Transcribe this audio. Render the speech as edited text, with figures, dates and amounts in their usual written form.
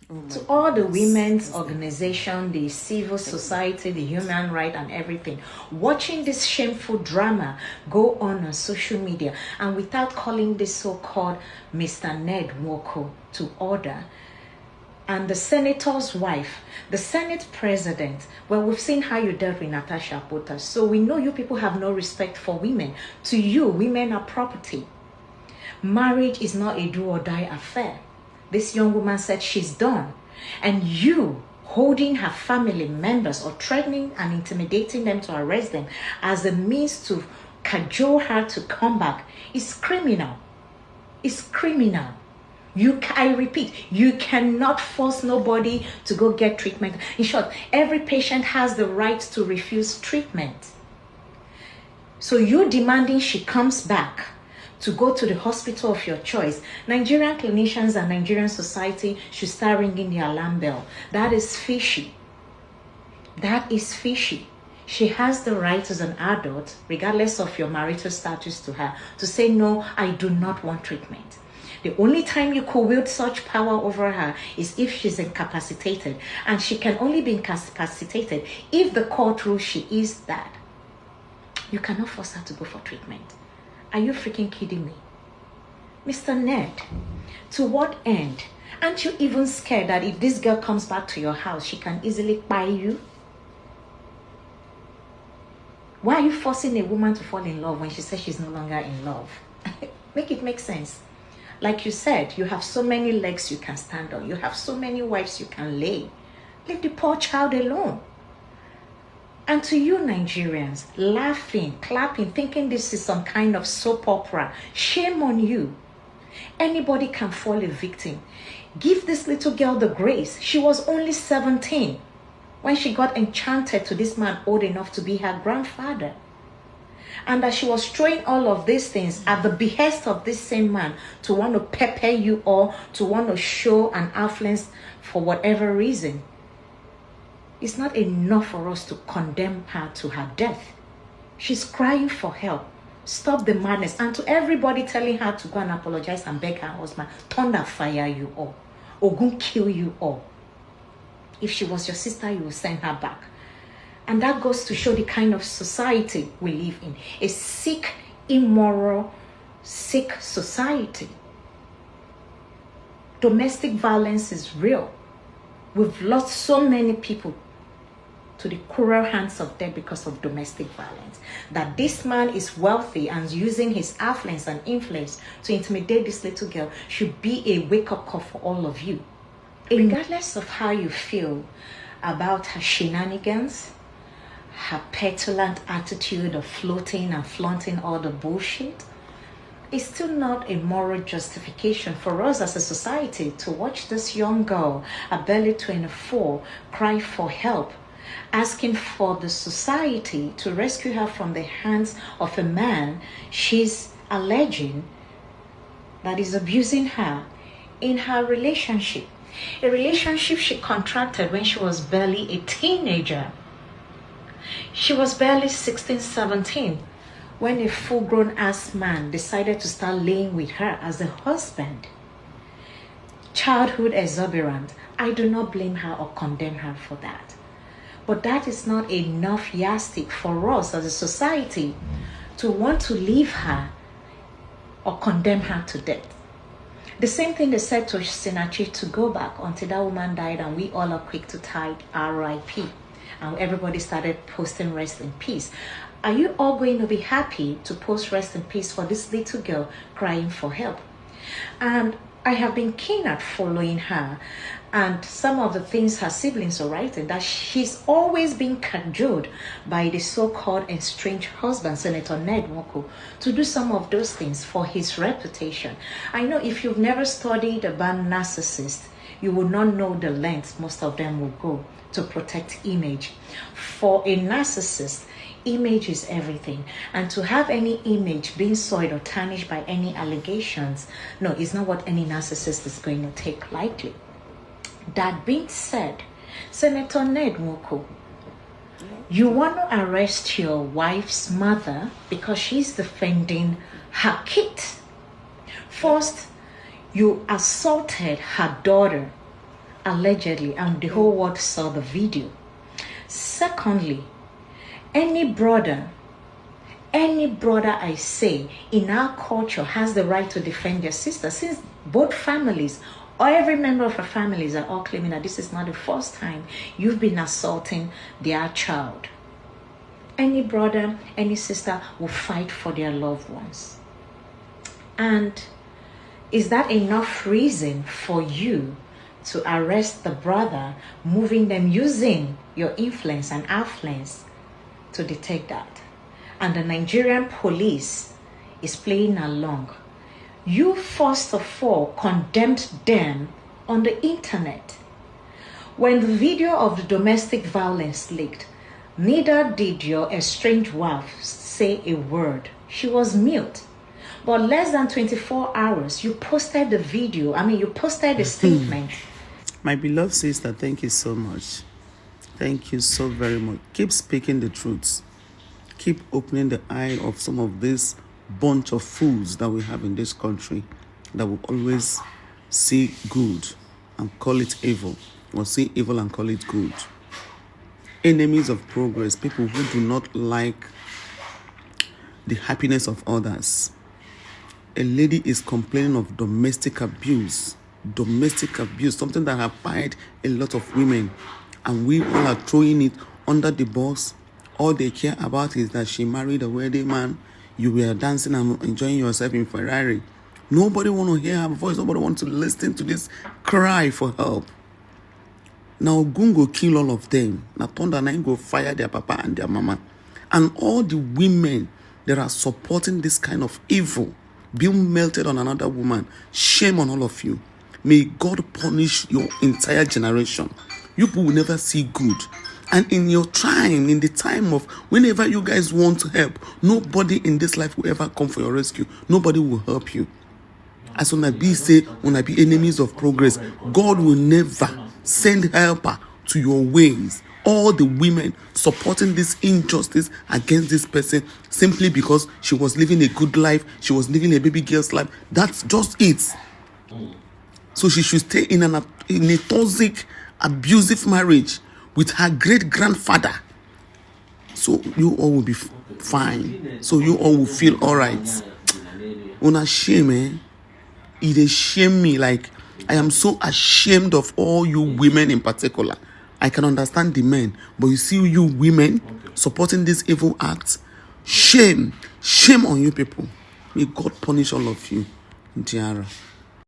to all the women's organization, the civil society, the human right and everything, watching this shameful drama go on social media, and without calling this so-called Mr. Ned Nwoko to order, and the senator's wife, the Senate president, well, we've seen how you dealt with Natasha Potas, so we know you people have no respect for women. To you, women are property. Marriage is not a do or die affair. This young woman said she's done. And you holding her family members or threatening and intimidating them to arrest them as a means to cajole her to come back is criminal. It's criminal. I repeat, you cannot force nobody to go get treatment. In short, every patient has the right to refuse treatment. So you demanding she comes back to go to the hospital of your choice, Nigerian clinicians and Nigerian society should start ringing the alarm bell. That is fishy. That is fishy. She has the right as an adult, regardless of your marital status to her, to say, no, I do not want treatment. The only time you could wield such power over her is if she's incapacitated. And she can only be incapacitated if the court rules she is that. You cannot force her to go for treatment. Are you freaking kidding me? Mr. Ned, to what end? Aren't you even scared that if this girl comes back to your house, she can easily buy you? Why are you forcing a woman to fall in love when she says she's no longer in love? Make it make sense. Like you said, you have so many legs you can stand on. You have so many wives you can lay. Leave the poor child alone. And to you Nigerians, laughing, clapping, thinking this is some kind of soap opera, shame on you. Anybody can fall a victim. Give this little girl the grace. She was only 17 when she got enchanted to this man old enough to be her grandfather. And that she was throwing all of these things at the behest of this same man to want to pepper you all, to want to show an affluence for whatever reason. It's not enough for us to condemn her to her death. She's crying for help. Stop the madness. And to everybody telling her to go and apologize and beg her husband, thunder fire you all. Ogun kill you all. If she was your sister, you will send her back. And that goes to show the kind of society we live in. A sick, immoral, sick society. Domestic violence is real. We've lost so many people to the cruel hands of death because of domestic violence. That this man is wealthy and using his affluence and influence to intimidate this little girl should be a wake-up call for all of you. Regardless of how you feel about her shenanigans, her petulant attitude of floating and flaunting all the bullshit, it's still not a moral justification for us as a society to watch this young girl, a barely 24, cry for help, asking for the society to rescue her from the hands of a man she's alleging that is abusing her in her relationship. A relationship she contracted when she was barely a teenager. She was barely 16, 17 when a full-grown ass man decided to start laying with her as a husband. Childhood exuberant. I do not blame her or condemn her for that. But that is not enough yardstick for us as a society to want to leave her or condemn her to death. The same thing they said to Sinachi to go back until that woman died and we all are quick to type RIP. And everybody started posting rest in peace. Are you all going to be happy to post rest in peace for this little girl crying for help? And I have been keen at following her and some of the things her siblings are writing, that she's always been cajoled by the so-called estranged husband, Senator Ned Nwoko, to do some of those things for his reputation. I know if you've never studied about narcissists, you will not know the lengths most of them will go to protect image. For a narcissist, image is everything, and to have any image being soiled or tarnished by any allegations, no, it's not what any narcissist is going to take lightly. That being said, Senator Ned Nwoko, you want to arrest your wife's mother because she's defending her kid. First, you assaulted her daughter allegedly, and the whole world saw the video. Secondly, any brother I say in our culture has the right to defend their sister, since both families or every member of our families are all claiming that this is not the first time you've been assaulting their child. Any brother, any sister will fight for their loved ones. And is that enough reason for you to arrest the brother, moving them using your influence and affluence to detect that? And the Nigerian police is playing along. You first of all condemned them on the internet. When the video of the domestic violence leaked, neither did your estranged wife say a word. She was mute. But less than 24 hours, you posted the video. You posted a statement. My beloved sister, thank you so much. Thank you so very much. Keep speaking the truth. Keep opening the eye of some of this bunch of fools that we have in this country that will always see good and call it evil, or see evil and call it good. Enemies of progress, people who do not like the happiness of others. A lady is complaining of domestic abuse, something that have fired a lot of women, and we all are throwing it under the bus. All they care about is that she married a wealthy man. You were dancing and enjoying yourself in Ferrari. Nobody want to hear her voice. Nobody wants to listen to this cry for help. Now Ogun go kill all of them. Now Thunder Nine go fire their papa and their mama. And all the women that are supporting this kind of evil being melted on another woman, shame on all of you. May God punish your entire generation. You people will never see good. And in your time, in the time of whenever you guys want to help, nobody in this life will ever come for your rescue. Nobody will help you. As when I be say, when I be enemies of progress, God will never send helper to your ways. All the women supporting this injustice against this person simply because she was living a good life, she was living a baby girl's life. That's just it. So she should stay in a toxic, abusive marriage with her great-grandfather. So you all will be fine. So you all will feel all right. Una shame, eh? It is shame me. Like, I am so ashamed of all you women in particular. I can understand the men, but you see you women supporting this evil act. Shame on you people. May God punish all of you. Tiara.